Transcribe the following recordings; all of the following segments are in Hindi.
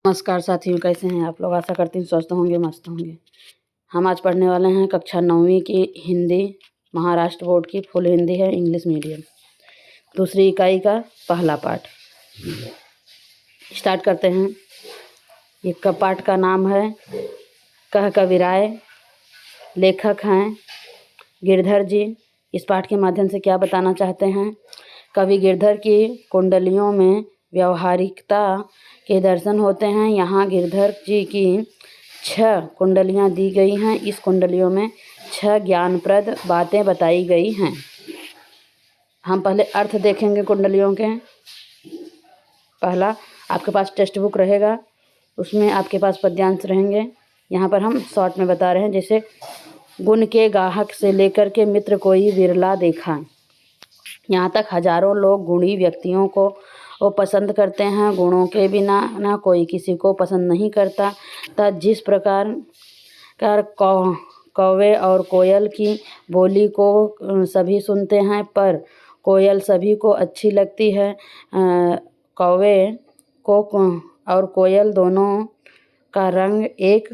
नमस्कार साथियों, कैसे हैं आप लोग। आशा करती हूँ स्वस्थ होंगे, मस्त होंगे। हम आज पढ़ने वाले हैं कक्षा 9वीं की हिंदी, महाराष्ट्र बोर्ड की फुल हिंदी है, इंग्लिश मीडियम, दूसरी इकाई का पहला पाठ। स्टार्ट करते हैं। ये पाठ का नाम है कह कबीराय। लेखक हैं गिरधर जी। इस पाठ के माध्यम से क्या बताना चाहते हैं? कवि गिरधर की कुंडलियों में व्यवहारिकता के दर्शन होते हैं। यहाँ गिरधर जी की 6 कुंडलियाँ दी गई हैं। इस कुंडलियों में 6 ज्ञानप्रद बातें बताई गई हैं। हम पहले अर्थ देखेंगे कुंडलियों के। पहला, आपके पास टेक्स्ट बुक रहेगा, उसमें आपके पास पद्यांश रहेंगे। यहाँ पर हम शॉर्ट में बता रहे हैं। जैसे गुण के गाहक से लेकर के मित्र कोई विरला देखा, यहाँ तक हजारों लोग गुणी व्यक्तियों को वो पसंद करते हैं। गुणों के बिना ना कोई किसी को पसंद नहीं करता। जिस प्रकार कौवे और कोयल की बोली को सभी सुनते हैं, पर कोयल सभी को अच्छी लगती है। कौवे को और कोयल दोनों का रंग एक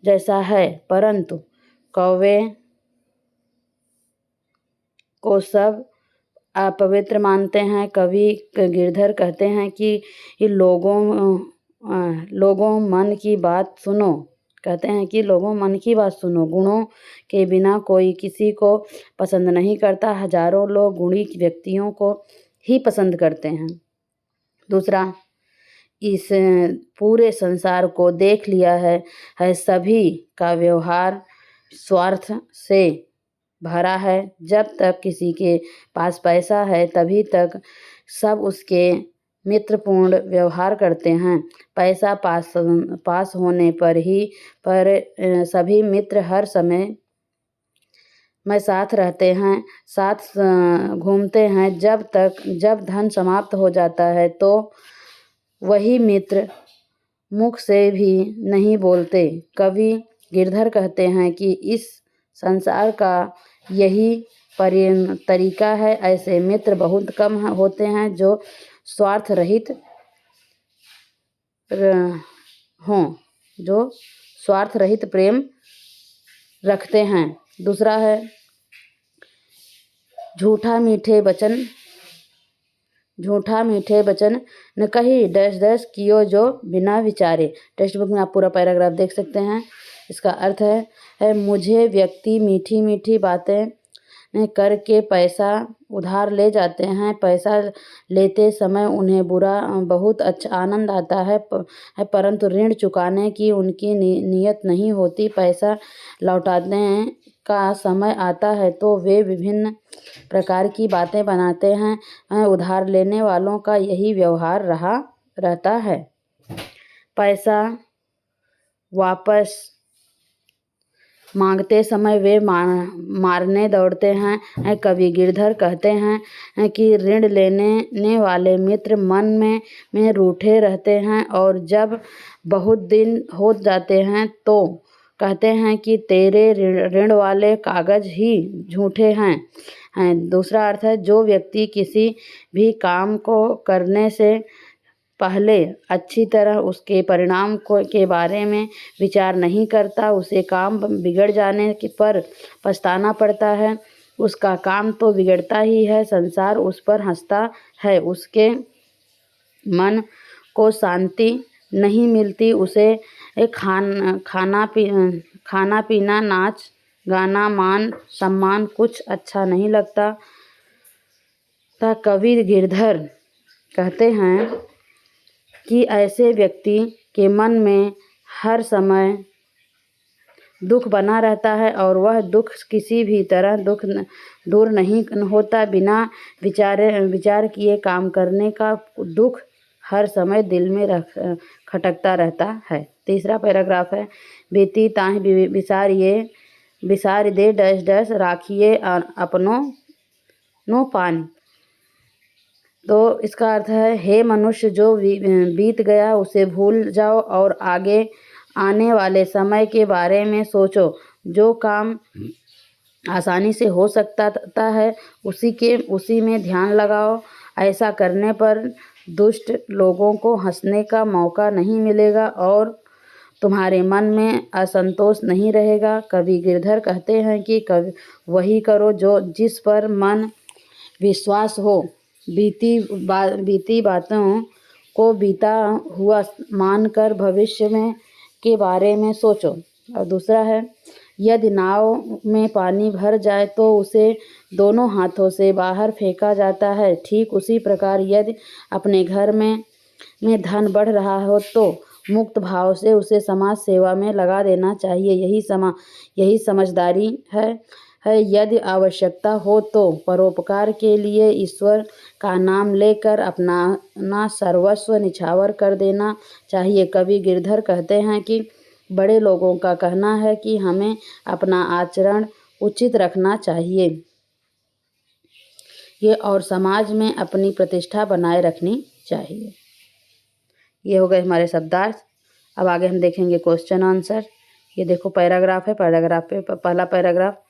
जैसा है, परंतु कौवे को सब अपवित्र मानते हैं। कवि गिरधर कहते हैं कि लोगों मन की बात सुनो। कहते हैं कि लोगों मन की बात सुनो। गुणों के बिना कोई किसी को पसंद नहीं करता। हजारों लोग गुणी व्यक्तियों को ही पसंद करते हैं। दूसरा, इस पूरे संसार को देख लिया है सभी का व्यवहार स्वार्थ से भरा है। जब तक किसी के पास पैसा है तभी तक सब उसके मित्रपूर्ण व्यवहार करते हैं। पैसा पास होने पर सभी मित्र हर समय में साथ रहते हैं, साथ घूमते हैं। जब धन समाप्त हो जाता है तो वही मित्र मुख से भी नहीं बोलते। कवि गिरधर कहते हैं कि इस संसार का यही तरीका है। ऐसे मित्र बहुत कम होते हैं जो स्वार्थ रहित हों, जो स्वार्थ रहित प्रेम रखते हैं। दूसरा है झूठा मीठे बचन न कही डैश कियो जो बिना विचारे। टेक्स्ट बुक में आप पूरा पैराग्राफ देख सकते हैं। इसका अर्थ है मुझे व्यक्ति मीठी मीठी बातें करके पैसा उधार ले जाते हैं। पैसा लेते समय उन्हें बहुत अच्छा आनंद आता है, परंतु ऋण चुकाने की उनकी नीयत नहीं होती। पैसा लौटाने का समय आता है तो वे विभिन्न प्रकार की बातें बनाते हैं। उधार लेने वालों का यही व्यवहार रहता है। पैसा वापस मांगते समय वे मारने दौड़ते हैं। कवि गिरधर कहते हैं कि ऋण लेने वाले मित्र मन में रूठे रहते हैं और जब बहुत दिन हो जाते हैं तो कहते हैं कि तेरे ऋण वाले कागज ही झूठे हैं। दूसरा अर्थ है जो व्यक्ति किसी भी काम को करने से पहले अच्छी तरह उसके परिणाम के बारे में विचार नहीं करता, उसे काम बिगड़ जाने पर पछताना पड़ता है। उसका काम तो बिगड़ता ही है, संसार उस पर हंसता है, उसके मन को शांति नहीं मिलती। उसे खाना पीना, नाच गाना, मान सम्मान कुछ अच्छा नहीं लगता। कवि गिरधर कहते हैं कि ऐसे व्यक्ति के मन में हर समय दुख बना रहता है और वह दुख किसी भी तरह दूर नहीं होता। बिना विचार किए काम करने का दुख हर समय दिल में खटकता रहता है। तीसरा पैराग्राफ है बेटी ताहि विसार दे डैश राखिए अपनो पानी। तो इसका अर्थ है हे मनुष्य, जो बीत गया उसे भूल जाओ और आगे आने वाले समय के बारे में सोचो। जो काम आसानी से हो सकता है उसी में ध्यान लगाओ। ऐसा करने पर दुष्ट लोगों को हंसने का मौका नहीं मिलेगा और तुम्हारे मन में असंतोष नहीं रहेगा। कवि गिरधर कहते हैं कि वही करो जो जिस पर मन विश्वास हो। बीती बातों को बीता हुआ मानकर भविष्य में के बारे में सोचो। और दूसरा है, यदि नाव में पानी भर जाए तो उसे दोनों हाथों से बाहर फेंका जाता है। ठीक उसी प्रकार यदि अपने घर में धन बढ़ रहा हो तो मुक्त भाव से उसे समाज सेवा में लगा देना चाहिए। यही समझदारी है। यदि आवश्यकता हो तो परोपकार के लिए ईश्वर का नाम लेकर अपना सर्वस्व निछावर कर देना चाहिए। कवि गिरधर कहते हैं कि बड़े लोगों का कहना है कि हमें अपना आचरण उचित रखना चाहिए और समाज में अपनी प्रतिष्ठा बनाए रखनी चाहिए। ये हो गए हमारे शब्दार्थ। अब आगे हम देखेंगे क्वेश्चन आंसर। ये देखो पैराग्राफ है, पैराग्राफ पे पहला पैराग्राफ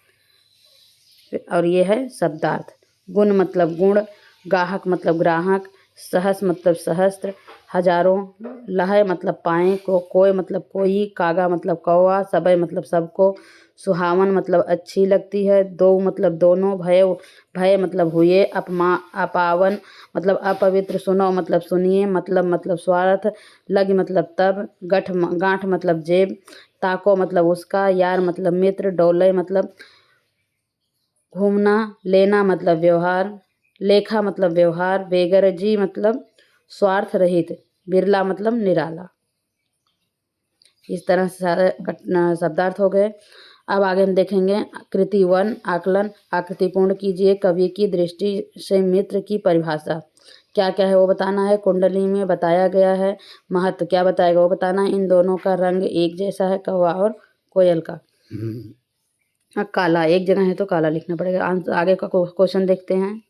और ये है शब्दार्थ। गुण मतलब गुण, गाहक मतलब ग्राहक, सहस मतलब सहस्त्र, हजारों, लहय मतलब पाएँ, कोय मतलब कोई, कागा मतलब कौवा, सबय मतलब सबको, सुहावन मतलब अच्छी लगती है, दो मतलब दोनों, भय मतलब हुए, अपावन मतलब अपवित्र, सुनो मतलब सुनिए, मतलब स्वार्थ, लग मतलब तब, गांठ मतलब जेब, ताको मतलब उसका, यार मतलब मित्र, डोलय मतलब घूमना, लेना मतलब व्यवहार, लेखा मतलब व्यवहार, बेगरजी मतलब स्वार्थ रहित, बिरला मतलब निराला। इस तरह से सारे शब्दार्थ हो गए। अब आगे हम देखेंगे कृति 1 आकलन। आकृतिपूर्ण कीजिए। कवि की दृष्टि से मित्र की परिभाषा क्या क्या है वो बताना है। कुंडली में बताया गया है। महत्व क्या बताएगा वो बताना है। इन दोनों का रंग एक जैसा है, कौवा और कोयल का। काला एक जगह है तो काला लिखना पड़ेगा। आगे का क्वेश्चन देखते हैं।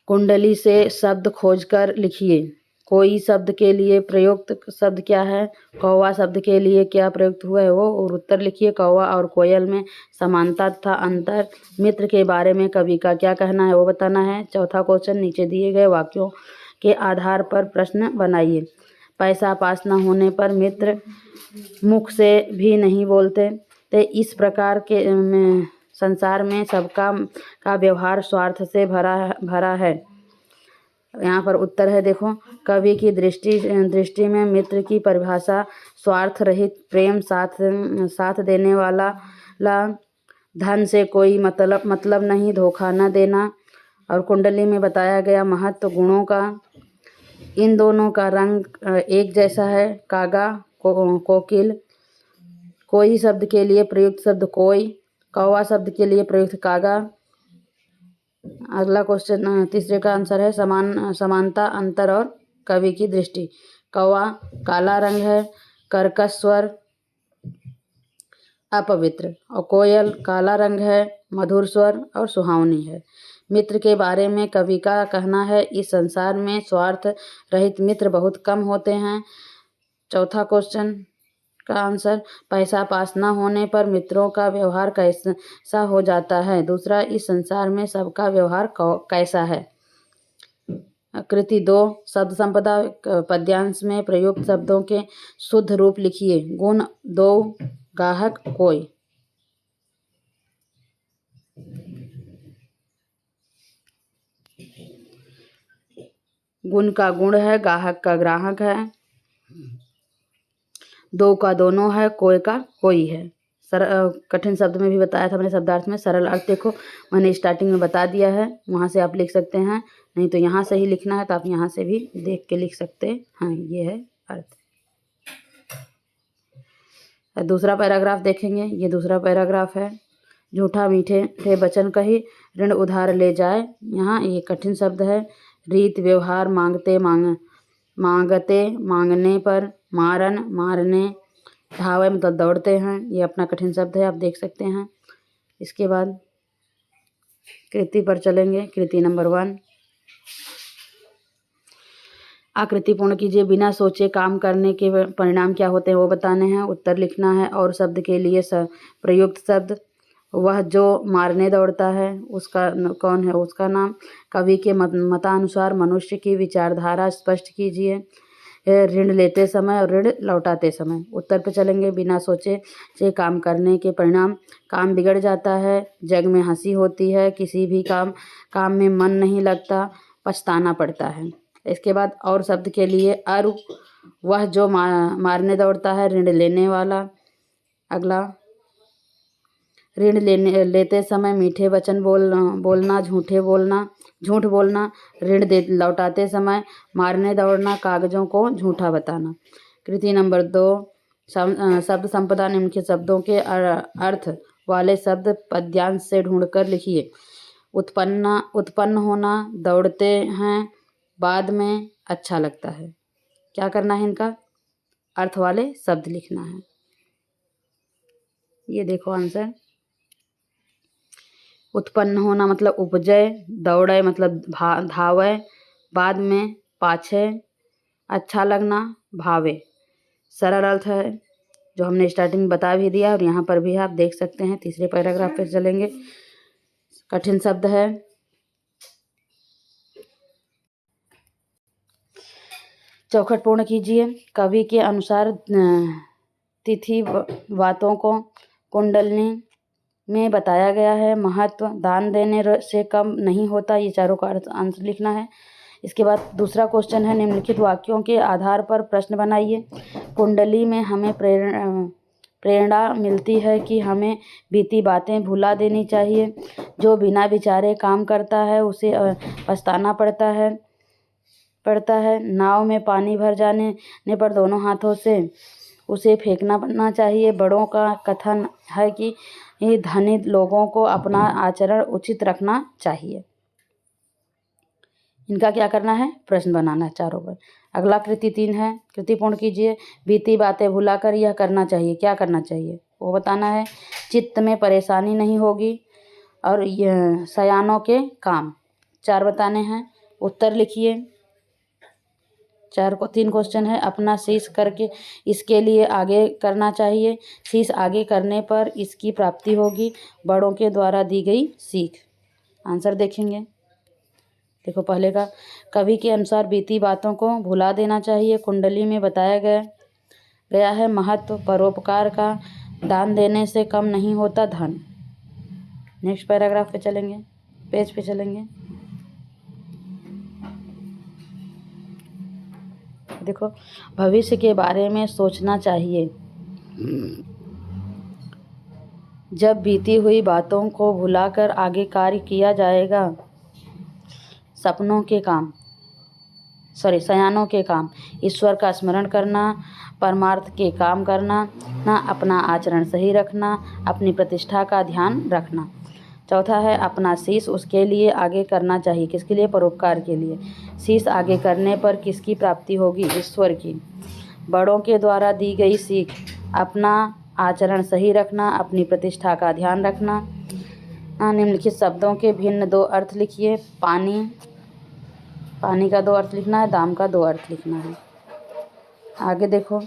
कुंडली से शब्द खोजकर लिखिए। कोई शब्द के लिए प्रयुक्त शब्द क्या है, कौवा शब्द के लिए क्या प्रयुक्त हुआ है वो, और उत्तर लिखिए। कौवा और कोयल में समानता तथा अंतर। मित्र के बारे में कवि का क्या कहना है वो बताना है। चौथा क्वेश्चन, नीचे दिए गए वाक्यों के आधार पर प्रश्न बनाइए। पैसा पास न होने पर मित्र मुख से भी नहीं बोलते, तो इस प्रकार के संसार में सबका का व्यवहार स्वार्थ से भरा है। यहाँ पर उत्तर है देखो। कवि की दृष्टि में मित्र की परिभाषा स्वार्थ रहित प्रेम, साथ देने वाला, धन से कोई मतलब नहीं, धोखा न देना। और कुंडली में बताया गया महत्व गुणों का। इन दोनों का रंग एक जैसा है, कागा कोकिल। कोई शब्द के लिए प्रयुक्त शब्द कोई, कौवा शब्द के लिए प्रयुक्त कागा। अगला क्वेश्चन तीसरे का आंसर है समानता, अंतर और कवि की दृष्टि। कौवा काला रंग है, कर्कश स्वर, अपवित्र, और कोयल काला रंग है, मधुर स्वर और सुहावनी है। मित्र के बारे में कवि का कहना है, इस संसार में स्वार्थ रहित मित्र बहुत कम होते हैं। चौथा क्वेश्चन का आंसर, पैसा पास न होने पर मित्रों का व्यवहार कैसा हो जाता है। दूसरा, इस संसार में सबका व्यवहार कैसा है। कृति 2 शब्द संपदा। पद्यांश में प्रयुक्त शब्दों के शुद्ध रूप लिखिए। गुण 2, गाहक कोई। गुण का गुण है, गाहक का ग्राहक है, दो का दोनों है, कोई का कोई है। कठिन शब्द में भी बताया था मैंने शब्दार्थ में। सरल अर्थ देखो मैंने स्टार्टिंग में बता दिया है, वहाँ से आप लिख सकते हैं, नहीं तो यहाँ से ही लिखना है तो आप यहाँ से भी देख के लिख सकते हैं। ये है अर्थ। दूसरा पैराग्राफ देखेंगे। ये दूसरा पैराग्राफ है। झूठा मीठे थे बचन कही, ऋण उधार ले जाए। यहाँ ये कठिन शब्द है। रीत व्यवहार मांगते मांगने पर, मारन मारने, धावे मतलब दौड़ते हैं। ये अपना कठिन शब्द है, आप देख सकते हैं। इसके बाद कृति पर चलेंगे। कृति नंबर 1, आकृति पूर्ण कीजिए। बिना सोचे काम करने के परिणाम क्या होते हैं वो बताने हैं, उत्तर लिखना है और शब्द के लिए प्रयुक्त शब्द वह जो मारने दौड़ता है उसका कौन है, उसका नाम। कवि के मतानुसार मनुष्य की विचारधारा स्पष्ट कीजिए। ऋण लेते समय और ऋण लौटाते समय। उत्तर पे चलेंगे। बिना सोचे से काम करने के परिणाम काम बिगड़ जाता है, जग में हंसी होती है, किसी भी काम में मन नहीं लगता, पछताना पड़ता है। इसके बाद और शब्द के लिए अरु, वह जो मारने दौड़ता है, ऋण लेने वाला। अगला, ऋण लेते समय मीठे वचन बोलना, झूठ बोलना। ऋण लौटाते समय मारने दौड़ना, कागजों को झूठा बताना। कृति नंबर 2, शब्द संपदा निम्नलिखित शब्दों के अर्थ वाले शब्द पद्यांश से ढूंढकर लिखिए। उत्पन्न होना, दौड़ते हैं, बाद में, अच्छा लगता है। क्या करना है, इनका अर्थ वाले शब्द लिखना है। ये देखो आंसर। उत्पन्न होना मतलब उपजय, दौड़े मतलब धावे, बाद में, पाछे, अच्छा लगना, भावे। सरल अर्थ है जो हमने स्टार्टिंग में बता भी दिया और यहाँ पर भी आप देख सकते हैं। तीसरे पैराग्राफ पे चलेंगे। कठिन शब्द है। चौखट पूर्ण कीजिए। कवि के अनुसार तिथि वातों को कुंडलनी में बताया गया है। महत्व, दान देने से कम नहीं होता। ये चारों का आंसर लिखना है। इसके बाद दूसरा क्वेश्चन है, निम्नलिखित वाक्यों के आधार पर प्रश्न बनाइए। कुंडली में हमें प्रेरणा मिलती है कि हमें बीती बातें भुला देनी चाहिए। जो बिना विचारे काम करता है उसे पछताना पड़ता है। नाव में पानी भर जाने पर दोनों हाथों से उसे फेंकना चाहिए। बड़ों का कथन है कि धनी लोगों को अपना आचरण उचित रखना चाहिए। इनका क्या करना है, प्रश्न बनाना है चारों पर। अगला कृति 3 है। कृति पूर्ण कीजिए। बीती बातें भुलाकर यह करना चाहिए। क्या करना चाहिए वो बताना है। चित्त में परेशानी नहीं होगी और सयानों के काम 4 बताने हैं। उत्तर लिखिए। 3 क्वेश्चन है। अपना शीश करके इसके लिए आगे करना चाहिए। शीश आगे करने पर इसकी प्राप्ति होगी। बड़ों के द्वारा दी गई सीख। आंसर देखेंगे। देखो पहले का, कवि के अनुसार बीती बातों को भुला देना चाहिए। कुंडली में बताया गया है महत्व, परोपकार का, दान देने से कम नहीं होता धन। नेक्स्ट पैराग्राफ पे चलेंगे, पेज पे चलेंगे। देखो, भविष्य के बारे में सोचना चाहिए। जब बीती हुई बातों को भुलाकर आगे कार्य किया जाएगा। सयानों के काम, ईश्वर का स्मरण करना, परमार्थ के काम करना, अपना आचरण सही रखना, अपनी प्रतिष्ठा का ध्यान रखना। चौथा है, अपना शीश उसके लिए आगे करना चाहिए। किसके लिए, परोपकार के लिए। शीश आगे करने पर किसकी प्राप्ति होगी, ईश्वर की। बड़ों के द्वारा दी गई सीख, अपना आचरण सही रखना, अपनी प्रतिष्ठा का ध्यान रखना। निम्नलिखित शब्दों के भिन्न 2 अर्थ लिखिए। पानी का 2 अर्थ लिखना है, दाम का 2 अर्थ लिखना है। आगे देखो,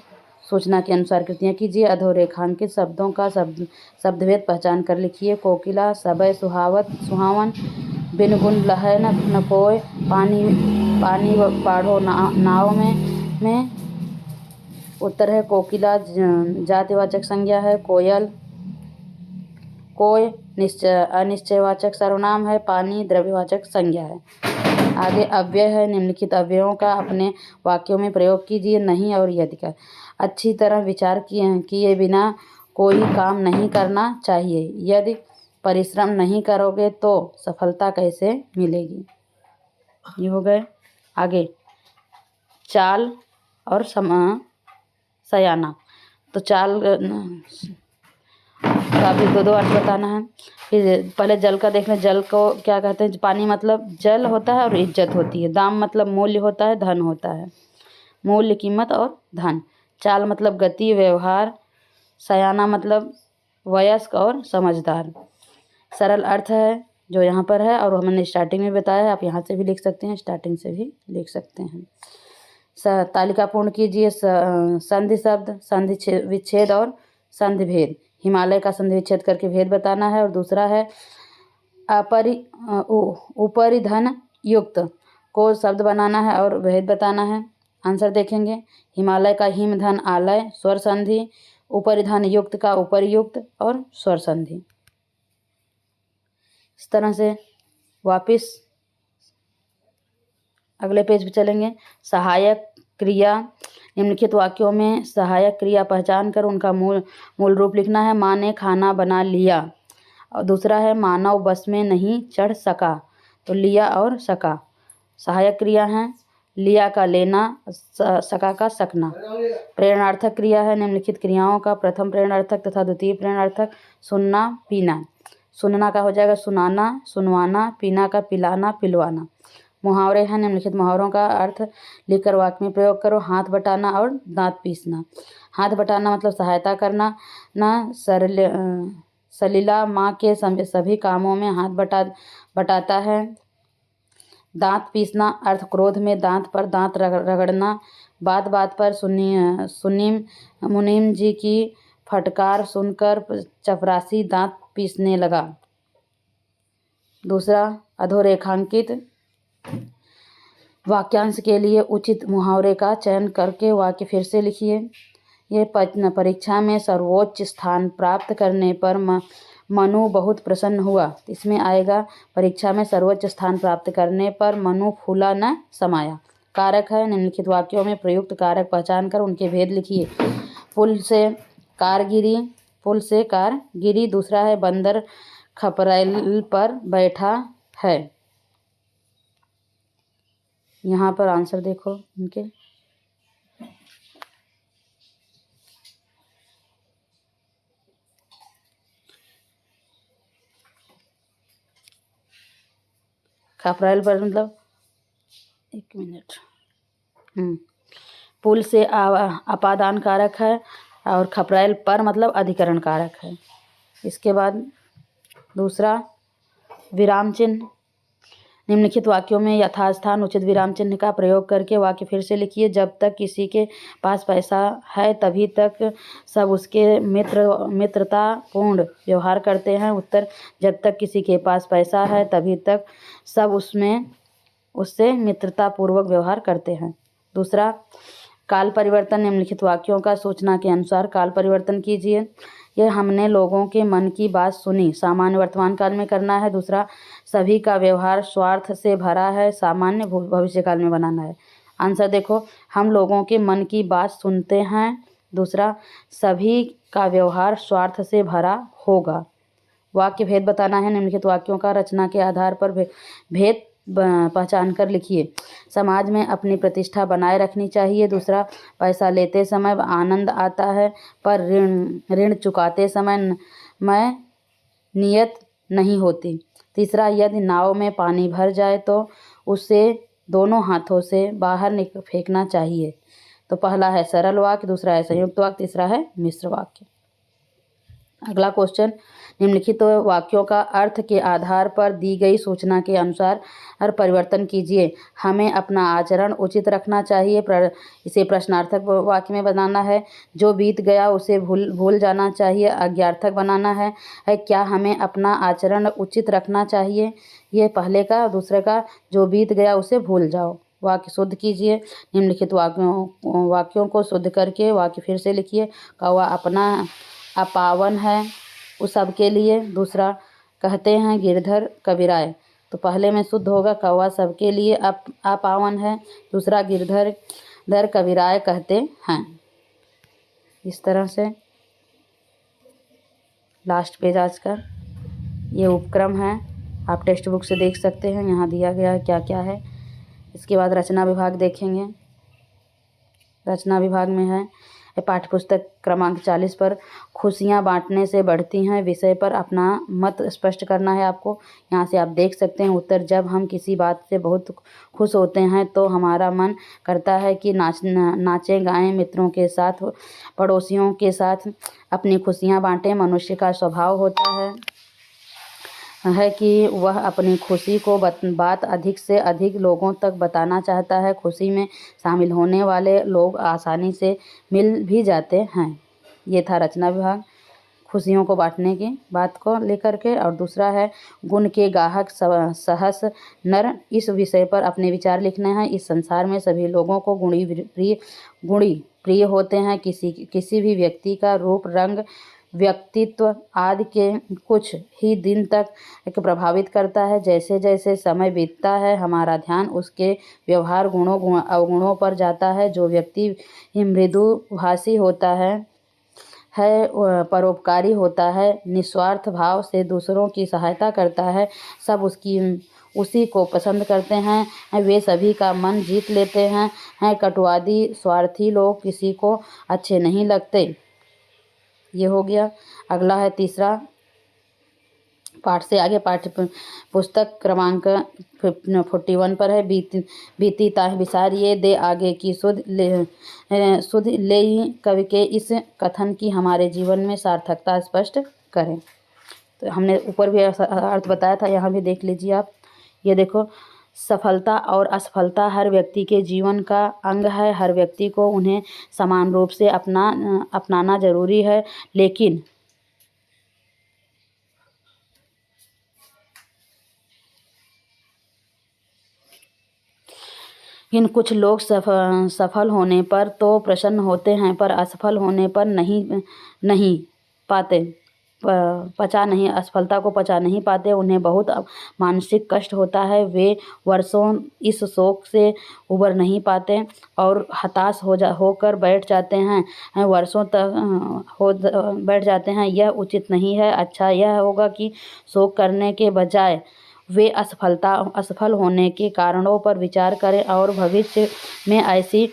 सूचना के अनुसार कृतियाँ कीजिए। अधोरेखांकित शब्दों का शब्दभेद पहचान कर लिखिए। कोकिला, सबय सुहावन, बिन गुण लहै न कोय, पानी बाढ़ो नाव में। उत्तर है कोकिला जातिवाचक संज्ञा है। कोय अनिश्चयवाचक सर्वनाम है। पानी द्रव्यवाचक संज्ञा है। आगे अव्यय है। निम्नलिखित अव्ययों का अपने वाक्यों में प्रयोग कीजिए। नहीं और यदि का। अच्छी तरह विचार किए बिना कोई काम नहीं करना चाहिए। यदि परिश्रम नहीं करोगे तो सफलता कैसे मिलेगी। ये हो गए। आगे चाल और सयाना। तो चाल का भी 2 अर्थ बताना है। फिर पहले जल का देख लें। जल को क्या कहते हैं, पानी मतलब जल होता है और इज्जत होती है। दाम मतलब मूल्य होता है, धन होता है। मूल्य, कीमत और धन। चाल मतलब गति, व्यवहार। सयाना मतलब वयस्क और समझदार। सरल अर्थ है जो यहाँ पर है और हमने स्टार्टिंग में बताया है। आप यहाँ से भी लिख सकते हैं, स्टार्टिंग से भी लिख सकते हैं। तालिका पूर्ण कीजिए। संधि शब्द, संधि विच्छेद और संधि भेद। हिमालय का संधि विच्छेद करके भेद बताना है। और दूसरा है उपरिधन युक्त को शब्द बनाना है और भेद बताना है। आंसर देखेंगे, हिमालय का हिम धन आलय स्वर संधि, उपरिधन युक्त का उपरयुक्त और स्वर संधि। इस तरह से वापिस अगले पेज पे चलेंगे। सहायक क्रिया, निम्नलिखित वाक्यों में सहायक क्रिया पहचान कर उनका मूल रूप लिखना है। माँ ने खाना बना लिया। और दूसरा है मानव बस में नहीं चढ़ सका, तो लिया और सका सहायक क्रिया हैं। लिया का लेना, सका का सकना। प्रेरणार्थक क्रिया है। निम्नलिखित क्रियाओं का प्रथम प्रेरणार्थक तथा द्वितीय प्रेरणार्थक सुनना पीना। सुनना का हो जाएगा सुनाना सुनवाना, पीना का पिलाना पिलवाना। मुहावरे हैं। निम्नलिखित मुहावरों का अर्थ लिखकर वाक्य में प्रयोग करो। हाथ बटाना और दांत पीसना। हाथ बटाना मतलब सहायता करना ना। सलीला माँ के सभी कामों में हाथ बटाता है। दांत पीसना अर्थ क्रोध में दांत पर दांत रगड़ना। बात बात पर सुनीम मुनीम जी की फटकार सुनकर चपरासी दांत पीसने लगा। दूसरा अधोरेखांकित वाक्यांश के लिए उचित मुहावरे का चयन करके वाक्य फिर से लिखिए। ये परीक्षा में सर्वोच्च स्थान प्राप्त करने पर मनु बहुत प्रसन्न हुआ। इसमें आएगा परीक्षा में सर्वोच्च स्थान प्राप्त करने पर मनु फूला न समाया। कारक है। निम्नलिखित वाक्यों में प्रयुक्त कारक पहचान कर उनके भेद लिखिए। पुल से कार गिरी। दूसरा है बंदर खपरेल पर बैठा है। यहाँ पर आंसर देखो इनके। खपरेल पर मतलब एक मिनट। पुल से अपादान कारक है और खपरेल पर मतलब अधिकरण कारक है। इसके बाद दूसरा विराम चिन्ह। निम्नलिखित वाक्यों में यथास्थान उचित विराम चिन्ह का प्रयोग करके वाक्य फिर से लिखिए। जब तक किसी के पास पैसा है तभी तक सब उसके मित्रतापूर्ण व्यवहार करते हैं। उत्तर, जब तक किसी के पास पैसा है तभी तक सब उससे मित्रतापूर्वक व्यवहार करते हैं। दूसरा काल परिवर्तन। निम्नलिखित वाक्यों का सूचना के अनुसार काल परिवर्तन कीजिए। यह हमने लोगों के मन की बात सुनी, सामान्य वर्तमान काल में करना है। दूसरा सभी का व्यवहार स्वार्थ से भरा है, सामान्य भविष्य काल में बनाना है। आंसर देखो, हम लोगों के मन की बात सुनते हैं। दूसरा सभी का व्यवहार स्वार्थ से भरा होगा। वाक्य भेद बताना है। निम्नलिखित वाक्यों का रचना के आधार पर भेद पहचान कर लिखिए। समाज में अपनी प्रतिष्ठा बनाए रखनी चाहिए। दूसरा पैसा लेते समय आनंद आता है पर ऋण चुकाते समय में नियत नहीं होती। तीसरा यदि नाव में पानी भर जाए तो उसे दोनों हाथों से बाहर फेंकना चाहिए। तो पहला है सरल वाक्य, दूसरा है संयुक्त वाक्य, तीसरा है मिश्र वाक्य। अगला क्वेश्चन, निम्नलिखित वाक्यों का अर्थ के आधार पर दी गई सूचना के अनुसार परिवर्तन कीजिए। हमें अपना आचरण उचित रखना चाहिए। इसे प्रश्नार्थक वाक्य में बनाना है। जो बीत गया उसे भूल जाना चाहिए। आज्ञार्थक बनाना है। क्या हमें अपना आचरण उचित रखना चाहिए, ये पहले का। दूसरे का जो बीत गया उसे भूल जाओ। वाक्य शुद्ध कीजिए। निम्नलिखित वाक्यों को शुद्ध करके वाक्य फिर से लिखिए। कौवा अपना अपावन है उस सब के लिए। दूसरा कहते हैं गिरधर कबीराय, तो पहले में शुद्ध होगा कौवा सबके लिए अपावन है। दूसरा गिरधर कबीराय कहते हैं। इस तरह से लास्ट पेज आज का ये उपक्रम है, आप टेक्स्ट बुक से देख सकते हैं। यहाँ दिया गया है क्या क्या है। इसके बाद रचना विभाग देखेंगे। रचना विभाग में है पाठ्यपुस्तक क्रमांक 40 पर खुशियाँ बांटने से बढ़ती हैं विषय पर अपना मत स्पष्ट करना है आपको। यहाँ से आप देख सकते हैं उत्तर, जब हम किसी बात से बहुत खुश होते हैं तो हमारा मन करता है कि नाचें गाएं, मित्रों के साथ पड़ोसियों के साथ अपनी खुशियाँ बांटें। मनुष्य का स्वभाव होता है कि वह अपनी खुशी को बात अधिक से अधिक लोगों तक बताना चाहता है। खुशी में शामिल होने वाले लोग आसानी से मिल भी जाते हैं। ये था रचना विभाग। खुशियों को बांटने की बात को लेकर के। और दूसरा है गुण के गाहक सहस नर, इस विषय पर अपने विचार लिखने हैं। इस संसार में सभी लोगों को गुणी प्रिय होते हैं। किसी भी व्यक्ति का रूप, रंग, व्यक्तित्व आदि के कुछ ही दिन तक प्रभावित करता है। जैसे जैसे समय बीतता है हमारा ध्यान उसके व्यवहार, गुणों अवगुणों पर जाता है। जो व्यक्ति मृदुभाषी होता है परोपकारी होता है, निस्वार्थ भाव से दूसरों की सहायता करता है, सब उसी को पसंद करते हैं, वे सभी का मन जीत लेते हैं। कटुवादी स्वार्थी लोग किसी को अच्छे नहीं लगते। ये हो गया। अगला है तीसरा पाठ से आगे, पाठ्य पुस्तक क्रमांक 41 पर है। बीती ताह विसारिये दे आगे की सुध ले ही कवि के इस कथन की हमारे जीवन में सार्थकता स्पष्ट करें। तो हमने ऊपर भी अर्थ बताया था, यहाँ भी देख लीजिए आप। ये देखो, सफलता और असफलता हर व्यक्ति के जीवन का अंग है। हर व्यक्ति को उन्हें समान रूप से अपनाना जरूरी है, लेकिन कुछ लोग सफल होने पर तो प्रसन्न होते हैं, पर असफल होने पर नहीं पाते, असफलता को पचा नहीं पाते। उन्हें बहुत मानसिक कष्ट होता है। वे वर्षों इस शोक से उबर नहीं पाते और हताश होकर बैठ जाते हैं, वर्षों तक बैठ जाते हैं। यह उचित नहीं है। अच्छा यह होगा कि शोक करने के बजाय वे असफल होने के कारणों पर विचार करें और भविष्य में ऐसी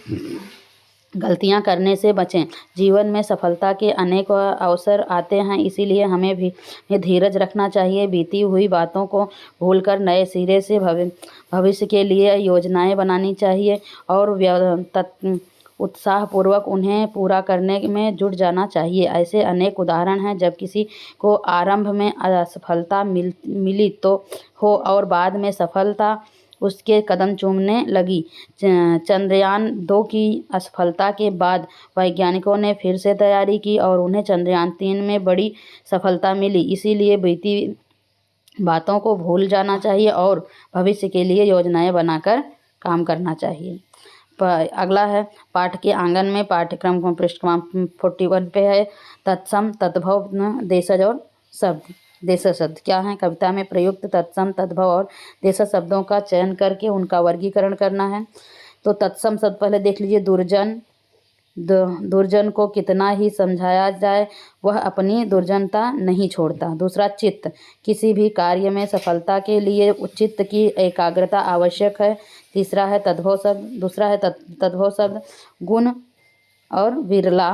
गलतियां करने से बचें। जीवन में सफलता के अनेक अवसर आते हैं, इसीलिए हमें भी धीरज रखना चाहिए। बीती हुई बातों को भूलकर नए सिरे से भविष्य के लिए योजनाएं बनानी चाहिए और उत्साहपूर्वक उन्हें पूरा करने में जुट जाना चाहिए। ऐसे अनेक उदाहरण हैं जब किसी को आरंभ में असफलता मिली तो हो और बाद में सफलता उसके कदम चूमने लगी। चंद्रयान 2 की असफलता के बाद वैज्ञानिकों ने फिर से तैयारी की और उन्हें चंद्रयान 3 में बड़ी सफलता मिली। इसीलिए बीती बातों को भूल जाना चाहिए और भविष्य के लिए योजनाएं बनाकर काम करना चाहिए। अगला है पाठ के आंगन में, पाठ्यक्रम को पृष्ठ क्रमांक 41 पे है। तत्सम तद्भव देशज और शब्द। देशज शब्द क्या हैं? कविता में प्रयुक्त तत्सम, तद्भव और देशज शब्दों का चयन करके उनका वर्गीकरण करना है। तो तत्सम शब्द पहले देख लीजिए। दुर्जन को कितना ही समझाया जाए वह अपनी दुर्जनता नहीं छोड़ता। दूसरा चित्त, किसी भी कार्य में सफलता के लिए चित्त की एकाग्रता आवश्यक है। तीसरा है तद्भव शब्द, दूसरा है तद्भव शब्द। गुण और विरला,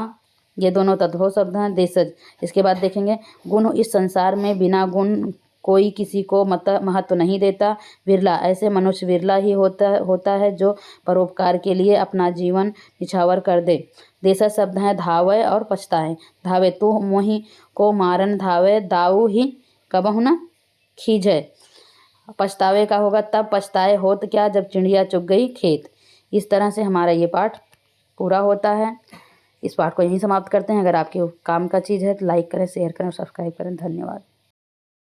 ये दोनों तद्भव शब्द हैं। देशज, इसके बाद देखेंगे गुण, इस संसार में बिना गुण कोई किसी को महत्व नहीं देता। विरला, ऐसे मनुष्य विरला ही होता है जो परोपकार के लिए अपना जीवन निछावर कर दे। देशज शब्द हैं धावे और पछताए। धावे तू मोहि को मारन धावे, दाऊ ही कबहु न खींचे। पछतावे का होगा तब पछताए होत क्या, जब चिड़िया चुग गई खेत। इस तरह से हमारा ये पाठ पूरा होता है। इस पाठ को यहीं समाप्त करते हैं। अगर आपके काम का चीज़ है तो लाइक करें, शेयर करें और सब्सक्राइब करें। धन्यवाद।